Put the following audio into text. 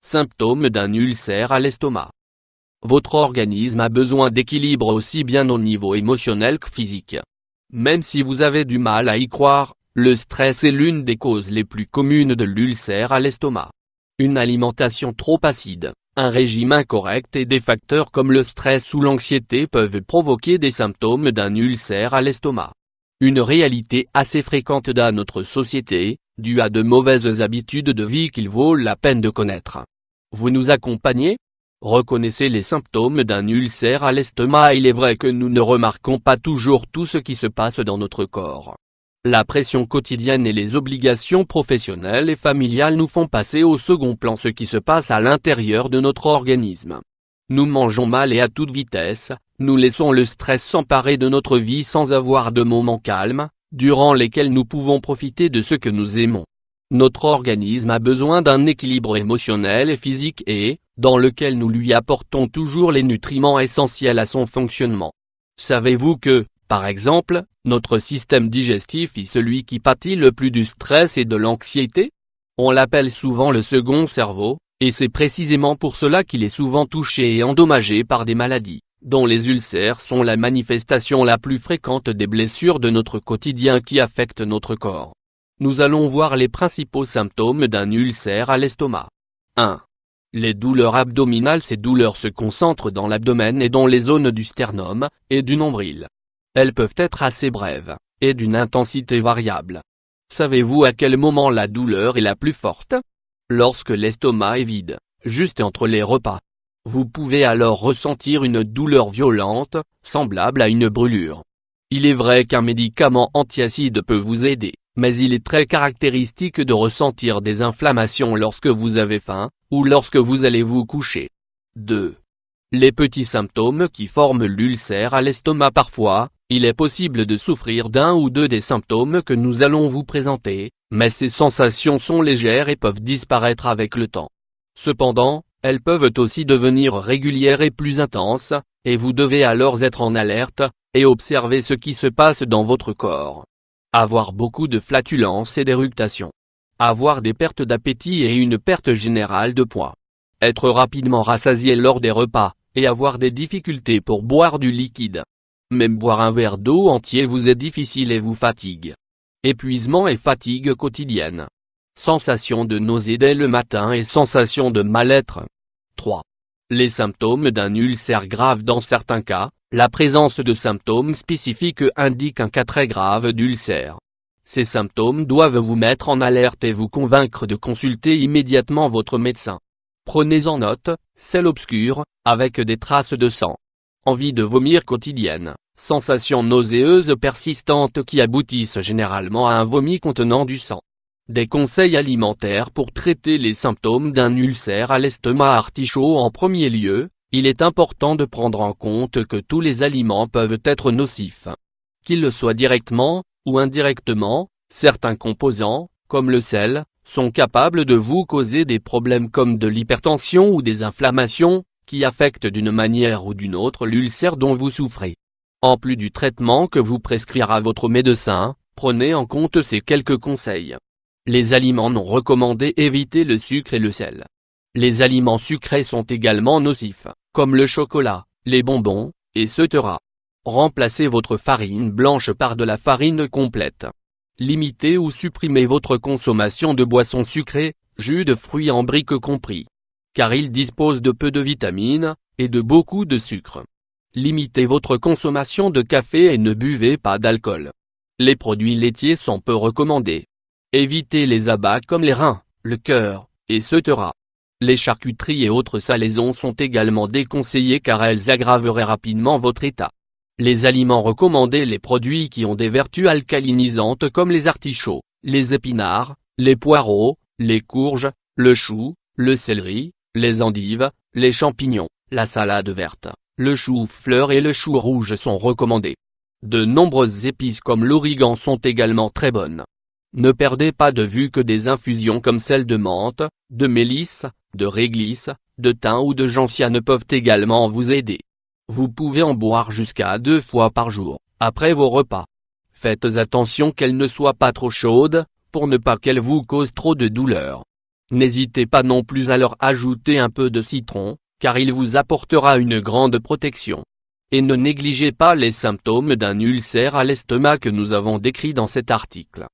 Symptômes d'un ulcère à l'estomac. Votre organisme a besoin d'équilibre aussi bien au niveau émotionnel que physique. Même si vous avez du mal à y croire, le stress est l'une des causes les plus communes de l'ulcère à l'estomac. Une alimentation trop acide, un régime incorrect et des facteurs comme le stress ou l'anxiété peuvent provoquer des symptômes d'un ulcère à l'estomac. Une réalité assez fréquente dans notre société, due à de mauvaises habitudes de vie qu'il vaut la peine de connaître. Vous nous accompagnez ? Reconnaissez les symptômes d'un ulcère à l'estomac. Il est vrai que nous ne remarquons pas toujours tout ce qui se passe dans notre corps. La pression quotidienne et les obligations professionnelles et familiales nous font passer au second plan ce qui se passe à l'intérieur de notre organisme. Nous mangeons mal et à toute vitesse, nous laissons le stress s'emparer de notre vie sans avoir de moments calmes, durant lesquels nous pouvons profiter de ce que nous aimons. Notre organisme a besoin d'un équilibre émotionnel et physique dans lequel nous lui apportons toujours les nutriments essentiels à son fonctionnement. Savez-vous que, par exemple, notre système digestif est celui qui pâtit le plus du stress et de l'anxiété ? On l'appelle souvent le second cerveau, et c'est précisément pour cela qu'il est souvent touché et endommagé par des maladies, dont les ulcères sont la manifestation la plus fréquente des blessures de notre quotidien qui affectent notre corps. Nous allons voir les principaux symptômes d'un ulcère à l'estomac. 1. Les douleurs abdominales. Ces douleurs se concentrent dans l'abdomen et dans les zones du sternum et du nombril. Elles peuvent être assez brèves, et d'une intensité variable. Savez-vous à quel moment la douleur est la plus forte ? Lorsque l'estomac est vide, juste entre les repas. Vous pouvez alors ressentir une douleur violente, semblable à une brûlure. Il est vrai qu'un médicament antiacide peut vous aider, mais il est très caractéristique de ressentir des inflammations lorsque vous avez faim, ou lorsque vous allez vous coucher. 2. Les petits symptômes qui forment l'ulcère à l'estomac. Parfois, il est possible de souffrir d'un ou deux des symptômes que nous allons vous présenter, mais ces sensations sont légères et peuvent disparaître avec le temps. Cependant, elles peuvent aussi devenir régulières et plus intenses, et vous devez alors être en alerte, et observer ce qui se passe dans votre corps. Avoir beaucoup de flatulences et d'éructations. Avoir des pertes d'appétit et une perte générale de poids. Être rapidement rassasié lors des repas, et avoir des difficultés pour boire du liquide. Même boire un verre d'eau entier vous est difficile et vous fatigue. Épuisement et fatigue quotidienne. Sensation de nausée dès le matin et sensation de mal-être. 3. Les symptômes d'un ulcère grave. Dans certains cas, la présence de symptômes spécifiques indique un cas très grave d'ulcère. Ces symptômes doivent vous mettre en alerte et vous convaincre de consulter immédiatement votre médecin. Prenez-en note, selle obscure, avec des traces de sang. Envie de vomir quotidienne, sensations nauséeuses persistantes qui aboutissent généralement à un vomi contenant du sang. Des conseils alimentaires pour traiter les symptômes d'un ulcère à l'estomac. Artichaut. En premier lieu, il est important de prendre en compte que tous les aliments peuvent être nocifs. Qu'ils le soient directement ou indirectement, certains composants, comme le sel, sont capables de vous causer des problèmes comme de l'hypertension ou des inflammations, qui affectent d'une manière ou d'une autre l'ulcère dont vous souffrez. En plus du traitement que vous prescrira votre médecin, prenez en compte ces quelques conseils. Les aliments non recommandés. Évitez le sucre et le sel. Les aliments sucrés sont également nocifs, comme le chocolat, les bonbons, etc. Remplacez votre farine blanche par de la farine complète. Limitez ou supprimez votre consommation de boissons sucrées, jus de fruits en briques compris. Car ils disposent de peu de vitamines, et de beaucoup de sucre. Limitez votre consommation de café et ne buvez pas d'alcool. Les produits laitiers sont peu recommandés. Évitez les abats comme les reins, le cœur, etc. Les charcuteries et autres salaisons sont également déconseillées car elles aggraveraient rapidement votre état. Les aliments recommandés. Les produits qui ont des vertus alcalinisantes comme les artichauts, les épinards, les poireaux, les courges, le chou, le céleri, les endives, les champignons, la salade verte, le chou-fleur et le chou rouge sont recommandés. De nombreuses épices comme l'origan sont également très bonnes. Ne perdez pas de vue que des infusions comme celles de menthe, de mélisse, de réglisse, de thym ou de gentiane peuvent également vous aider. Vous pouvez en boire jusqu'à 2 fois par jour, après vos repas. Faites attention qu'elles ne soient pas trop chaudes, pour ne pas qu'elles vous causent trop de douleur. N'hésitez pas non plus à leur ajouter un peu de citron, car il vous apportera une grande protection. Et ne négligez pas les symptômes d'un ulcère à l'estomac que nous avons décrits dans cet article.